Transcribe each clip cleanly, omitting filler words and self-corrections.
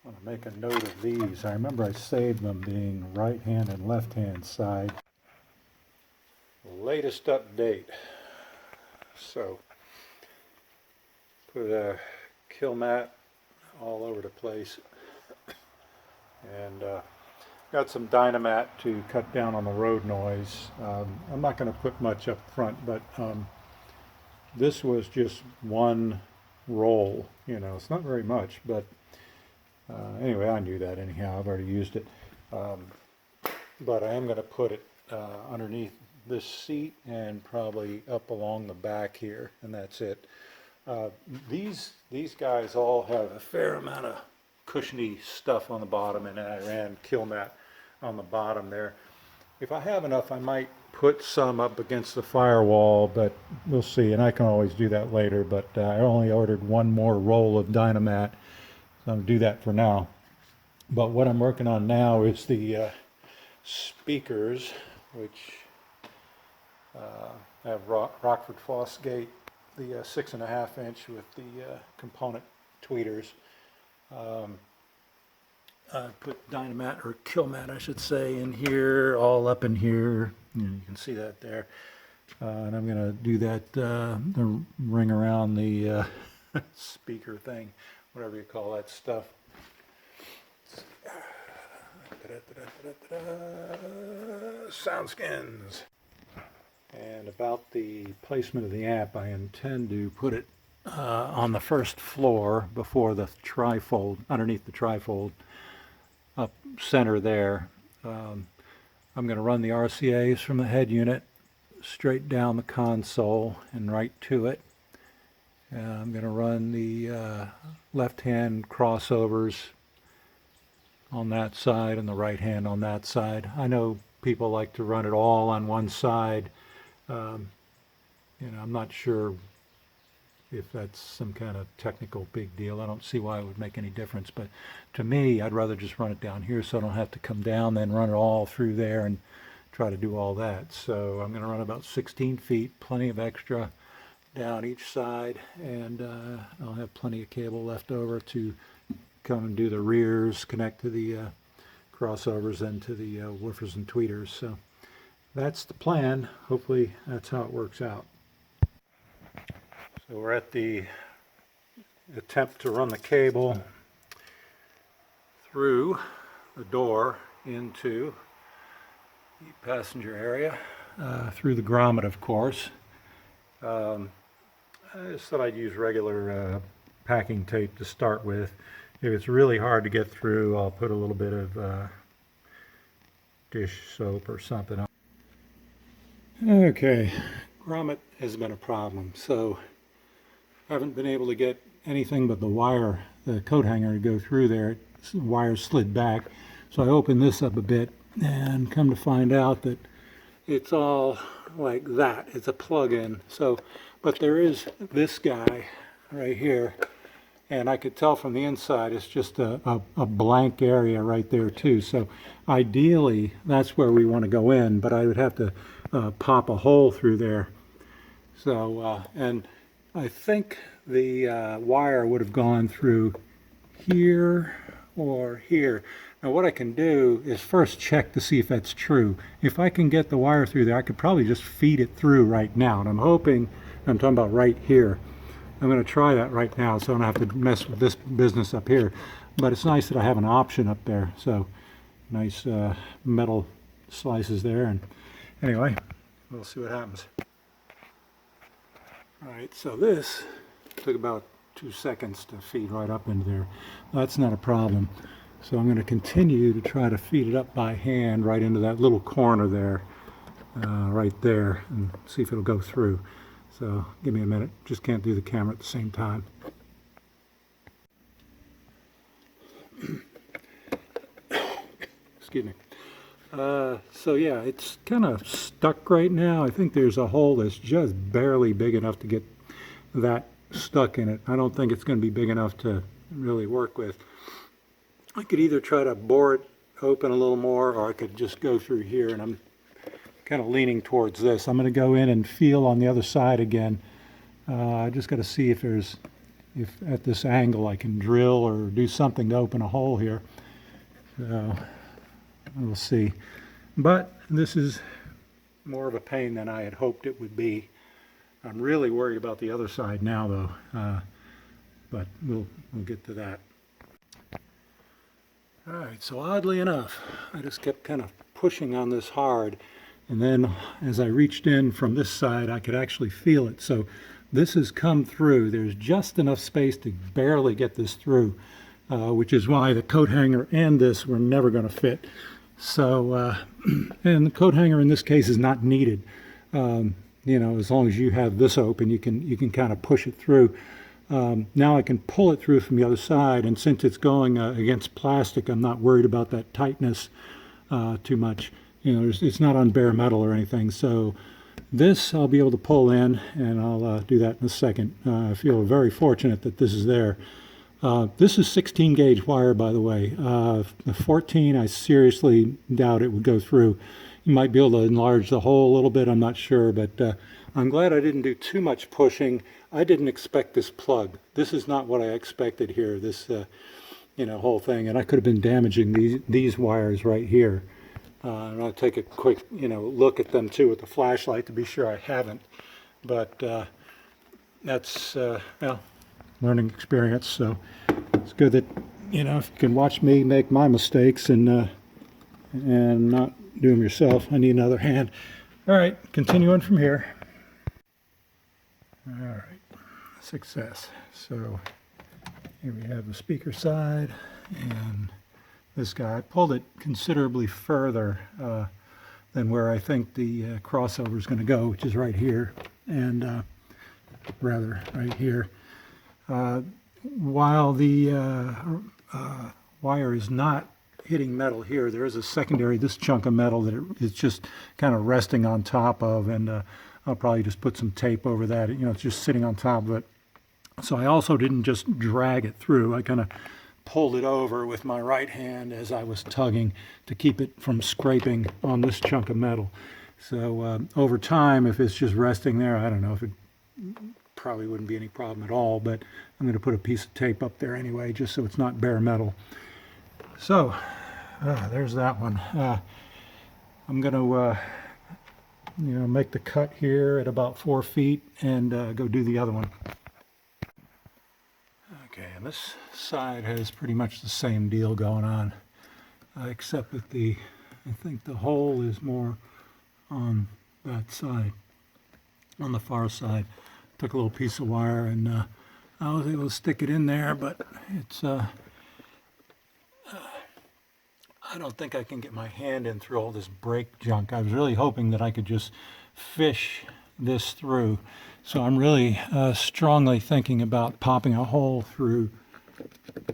I'm going to make a note of these. I remember I saved them being right hand and left hand side. Latest update. So, put a Kilmat all over the place, and got some Dynapad to cut down on the road noise. I'm not going to put much up front, but this was just one roll. You know, it's not very much, but anyway, I knew that anyhow. I've already used it, but I am going to put it underneath this seat and probably up along the back here, and that's it. These guys all have a fair amount of cushiony stuff on the bottom, and I ran Kilmat on the bottom there. If I have enough, I might put some up against the firewall, but we'll see, and I can always do that later. But I only ordered one more roll of Dynapad, so I'm going to do that for now. But what I'm working on now is the speakers, which have Rockford Fosgate, the 6.5 inch with the component tweeters. I put Dynapad, or Kilmat I should say, in here, all up in here. You can see that there. And I'm going to do that, the ring around the speaker thing, whatever you call that stuff. Soundskins. And about the placement of the amp, I intend to put it on the first floor before the trifold, underneath the trifold, up center there. I'm going to run the RCAs from the head unit straight down the console and right to it. I'm going to run the left-hand crossovers on that side and the right hand on that side. I know people like to run it all on one side. You know, I'm not sure if that's some kind of technical big deal. I don't see why it would make any difference, but to me, I'd rather just run it down here so I don't have to come down, then run it all through there and try to do all that. So I'm going to run about 16 feet, plenty of extra down each side, and I'll have plenty of cable left over to come and do the rears, connect to the crossovers and to the woofers and tweeters. So that's the plan. Hopefully that's how it works out. So we're at the attempt to run the cable through the door into the passenger area, through the grommet, of course. I just thought I'd use regular packing tape to start with. If it's really hard to get through, I'll put a little bit of dish soap or something. Okay, grommet has been a problem, so I haven't been able to get anything but the wire, the coat hanger, to go through there. The wire slid back, so I opened this up a bit and come to find out that it's all like that. It's a plug-in. So, but there is this guy right here, and I could tell from the inside it's just a blank area right there too. So ideally that's where we want to go in, but I would have to pop a hole through there. So and I think the wire would have gone through here or here. Now what I can do is first check to see if that's true. If I can get the wire through there, I could probably just feed it through right now. And I'm hoping, I'm talking about right here. I'm going to try that right now so I don't have to mess with this business up here. But it's nice that I have an option up there. So nice metal slices there. And anyway, we'll see what happens. Alright, so this took about 2 seconds to feed right up into there. That's not a problem. So I'm going to continue to try to feed it up by hand right into that little corner there, right there, and see if it'll go through. So give me a minute, just can't do the camera at the same time. Excuse me. So yeah, it's kind of stuck right now. I think there's a hole that's just barely big enough to get that stuck in it. I don't think it's going to be big enough to really work with. I could either try to bore it open a little more, or I could just go through here, and I'm kind of leaning towards this. I'm going to go in and feel on the other side again. I just got to see if there's if at this angle I can drill or do something to open a hole here. So we'll see. But this is more of a pain than I had hoped it would be. I'm really worried about the other side now, though. But we'll get to that. All right, so oddly enough, I just kept kind of pushing on this hard, and then as I reached in from this side, I could actually feel it. So this has come through. There's just enough space to barely get this through, which is why the coat hanger and this were never going to fit. So, and the coat hanger in this case is not needed. You know, as long as you have this open, you can kind of push it through. Now I can pull it through from the other side, and since it's going against plastic, I'm not worried about that tightness too much. You know, it's not on bare metal or anything. So this I'll be able to pull in, and I'll do that in a second. I feel very fortunate that this is there. This is 16 gauge wire, by the way. The 14, I seriously doubt it would go through. You might be able to enlarge the hole a little bit, I'm not sure, but I'm glad I didn't do too much pushing. I didn't expect this plug. This is not what I expected here, this you know, whole thing, and I could have been damaging these wires right here. And I'll take a quick, you know, look at them too with the flashlight to be sure I haven't. But that's, well, learning experience, so it's good that, you know, if you can watch me make my mistakes and not do them yourself. I need another hand. All right, continuing from here. All right, success. So here we have the speaker side and this guy. I pulled it considerably further than where I think the crossover is going to go, which is right here, and rather right here. While the wire is not hitting metal here, there is a secondary, this chunk of metal that it's just kind of resting on top of, and I'll probably just put some tape over that. You know, it's just sitting on top of it. So I also didn't just drag it through. I kind of pulled it over with my right hand as I was tugging to keep it from scraping on this chunk of metal. So over time, if it's just resting there, I don't know if it probably wouldn't be any problem at all, but I'm going to put a piece of tape up there anyway, just so it's not bare metal. So there's that one. I'm going to you know, make the cut here at about 4 feet and go do the other one. Okay, and this side has pretty much the same deal going on, except that I think the hole is more on that side, on the far side. Took a little piece of wire and I was able to stick it in there, but it's I don't think I can get my hand in through all this brake junk. I was really hoping that I could just fish this through. So I'm really strongly thinking about popping a hole through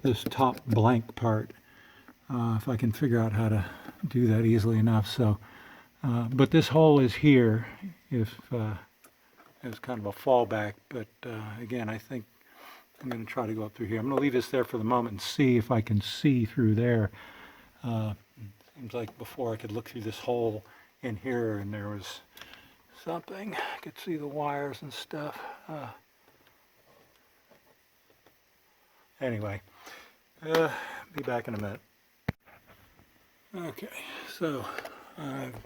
this top blank part, if I can figure out how to do that easily enough. So, but this hole is here if it's kind of a fallback. But again, I think I'm going to try to go up through here. I'm going to leave this there for the moment and see if I can see through there. Seems like before I could look through this hole in here and there was something. I could see the wires and stuff. Anyway, be back in a minute. Okay, so I don't know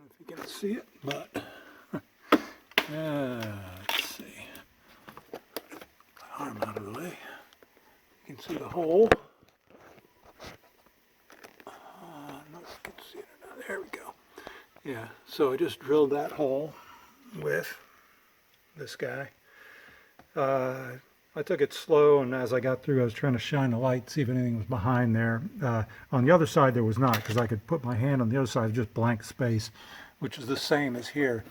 if you can see it, but let's see. My arm out of the way. You can see the hole. There we go. Yeah, so I just drilled that hole with this guy. I took it slow, and as I got through, I was trying to shine a light, see if anything was behind there. On the other side, there was not, because I could put my hand on the other side, just blank space, which is the same as here.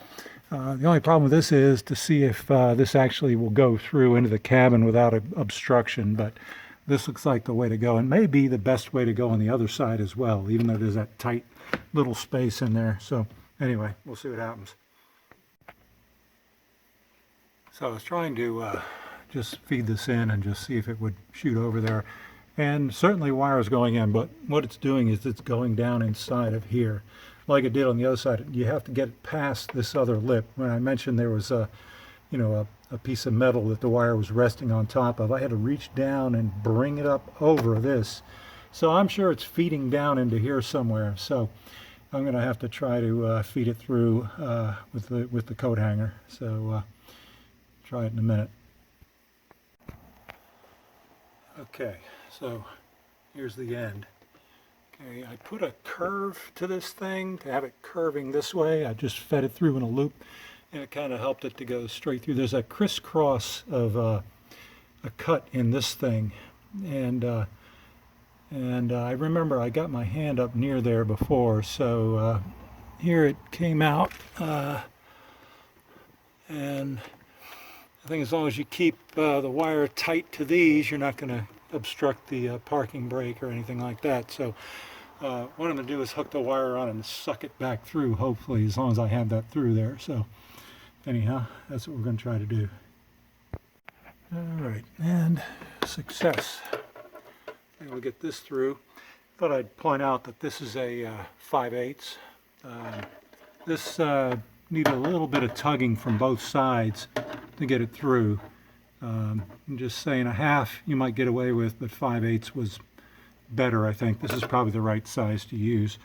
The only problem with this is to see if this actually will go through into the cabin without obstruction, but this looks like the way to go, and may be the best way to go on the other side as well, even though there's that tight little space in there. So anyway, we'll see what happens. So I was trying to just feed this in and just see if it would shoot over there, and certainly wire is going in, but what it's doing is it's going down inside of here like it did on the other side. You have to get it past this other lip. When I mentioned there was a piece of metal that the wire was resting on top of. I had to reach down and bring it up over this. So I'm sure it's feeding down into here somewhere. So I'm going to have to try to feed it through with the coat hanger. So try it in a minute. Okay, so here's the end. Okay, I put a curve to this thing to have it curving this way. I just fed it through in a loop, and it kind of helped it to go straight through. There's a crisscross of a cut in this thing, and I remember I got my hand up near there before, so here it came out, and I think as long as you keep the wire tight to these, you're not going to obstruct the parking brake or anything like that. So what I'm going to do is hook the wire on and suck it back through, hopefully, as long as I have that through there. So anyhow, that's what we're going to try to do. All right, and success. We'll get this through. Thought I'd point out that this is a 5/8. This needs a little bit of tugging from both sides to get it through. I'm just saying a half you might get away with, but 5/8 was better, I think. This is probably the right size to use.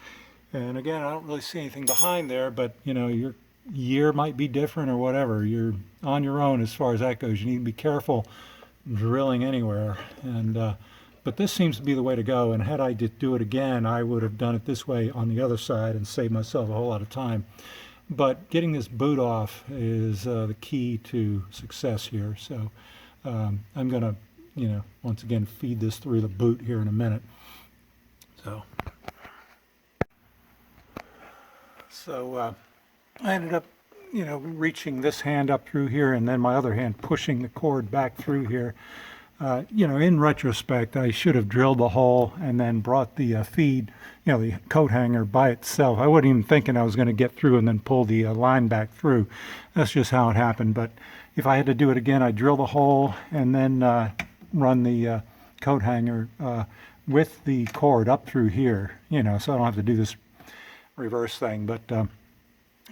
And again, I don't really see anything behind there, but your year might be different or whatever. You're on your own as far as that goes. You need to be careful drilling anywhere. And but this seems to be the way to go, and had I did do it again, I would have done it this way on the other side and saved myself a whole lot of time. But getting this boot off is the key to success here. So I'm going to, once again, feed this through the boot here in a minute. So I ended up, reaching this hand up through here, and then my other hand pushing the cord back through here. In retrospect, I should have drilled the hole and then brought the feed, the coat hanger by itself. I wasn't even thinking I was going to get through and then pull the line back through. That's just how it happened. But if I had to do it again, I'd drill the hole and then run the coat hanger with the cord up through here, so I don't have to do this reverse thing. But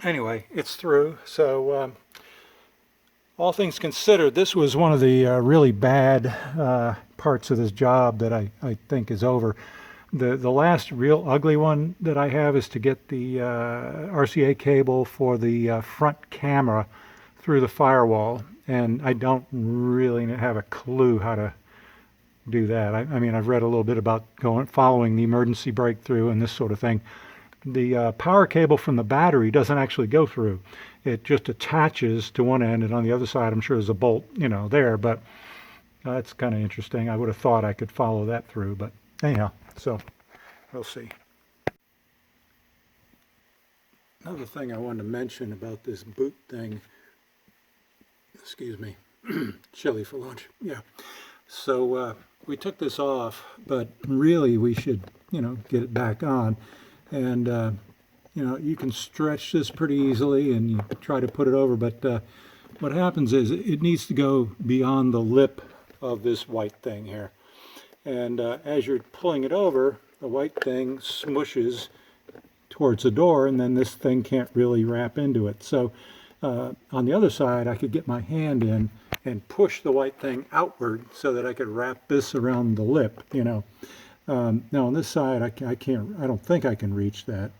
anyway, it's through. So all things considered, this was one of the really bad parts of this job that I think is over. The last real ugly one that I have is to get the RCA cable for the front camera through the firewall, and I don't really have a clue how to do that. I mean, I've read a little bit about following the emergency breakthrough and this sort of thing. The power cable from the battery doesn't actually go through. It just attaches to one end, and on the other side, I'm sure there's a bolt, there. But that's kind of interesting. I would have thought I could follow that through, but anyhow, so we'll see. Another thing I wanted to mention about this boot thing, excuse me, chili for lunch, yeah. So we took this off, but really we should, get it back on. And you can stretch this pretty easily and you try to put it over, but what happens is it needs to go beyond the lip of this white thing here. And as you're pulling it over, the white thing smushes towards the door, and then this thing can't really wrap into it. So on the other side, I could get my hand in and push the white thing outward so that I could wrap this around the lip, Now on this side, I don't think I can reach that.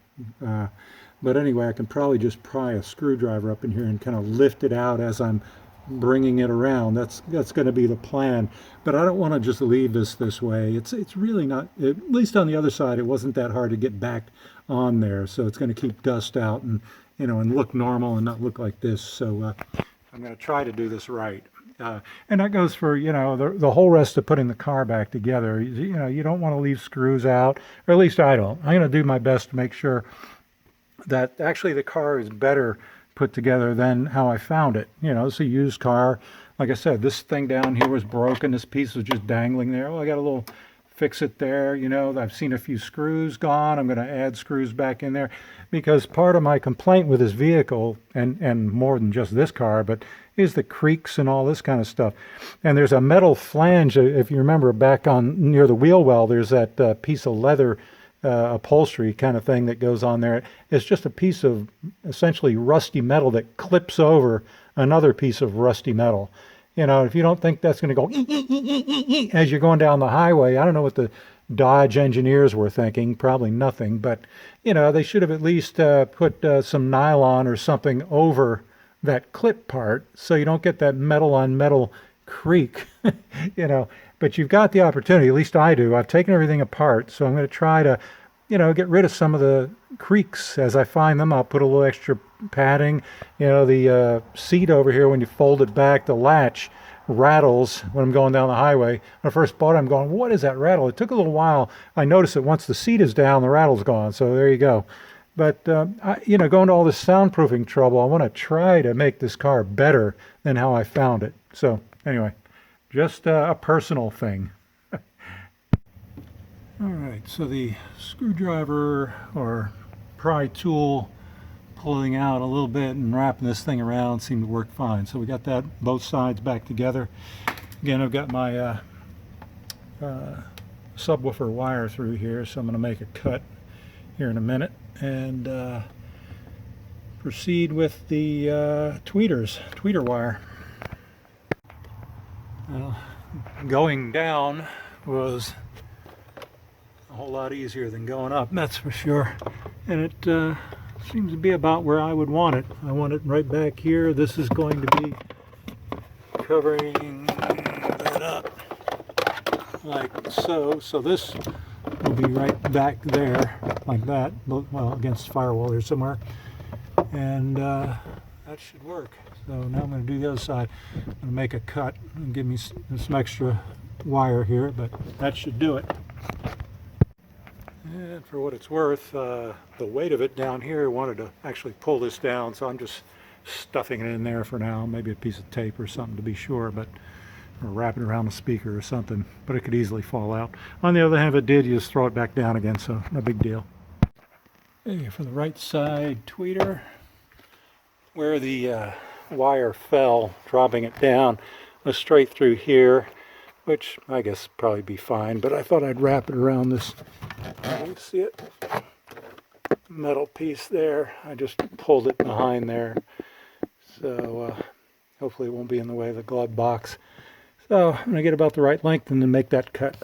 But anyway, I can probably just pry a screwdriver up in here and kind of lift it out as I'm bringing it around. That's going to be the plan. But I don't want to just leave this way. It's really not, at least on the other side, it wasn't that hard to get back on there. So it's going to keep dust out and and look normal and not look like this. So I'm going to try to do this right. And that goes for, the whole rest of putting the car back together. You don't want to leave screws out, or at least I don't. I'm going to do my best to make sure that actually the car is better put together than how I found it. It's a used car. Like I said, this thing down here was broken. This piece was just dangling there. Well, I got a little fix it there. I've seen a few screws gone. I'm going to add screws back in there, because part of my complaint with this vehicle, and more than just this car, but is the creaks and all this kind of stuff. And there's a metal flange, if you remember, back on near the wheel well, there's that piece of leather upholstery kind of thing that goes on there. It's just a piece of essentially rusty metal that clips over another piece of rusty metal. You know, if you don't think that's going to go as you're going down the highway, I don't know what the Dodge engineers were thinking, probably nothing, but you know, they should have at least put some nylon or something over that clip part so you don't get that metal on metal creak, you know. But you've got the opportunity, at least I do. I've taken everything apart, so I'm going to try to, you know, get rid of some of the creaks as I find them. I'll put a little extra padding. You know, the seat over here, when you fold it back, the latch rattles when I'm going down the highway. When I first bought it, I'm going, what is that rattle? It took a little while. I noticed that once the seat is down, the rattle's gone. So there you go. But, you know, going to all this soundproofing trouble, I want to try to make this car better than how I found it. So anyway, just a personal thing. All right, so the screwdriver or pry tool pulling out a little bit and wrapping this thing around seemed to work fine. So we got that both sides back together. Again, I've got my subwoofer wire through here, so I'm going to make a cut here in a minute and proceed with the tweeter wire. Going down was a whole lot easier than going up, that's for sure. And it seems to be about where I would want it. I want it right back here. This is going to be covering that up like so. So this will be right back there like that, well, against the firewall here somewhere. And that should work. So now I'm going to do the other side. I'm going to make a cut and give me some extra wire here, but that should do it. And for what it's worth, the weight of it down here, I wanted to actually pull this down, so I'm just stuffing it in there for now. Maybe a piece of tape or something to be sure, but or wrap it around the speaker or something, but it could easily fall out. On the other hand, if it did, you just throw it back down again, so no big deal. Okay, for the right side tweeter, where the wire fell, dropping it down, was straight through here, which I guess probably be fine, but I thought I'd wrap it around this, you see it, metal piece there. I just pulled it behind there, so hopefully it won't be in the way of the glove box. So I'm going to get about the right length and then make that cut.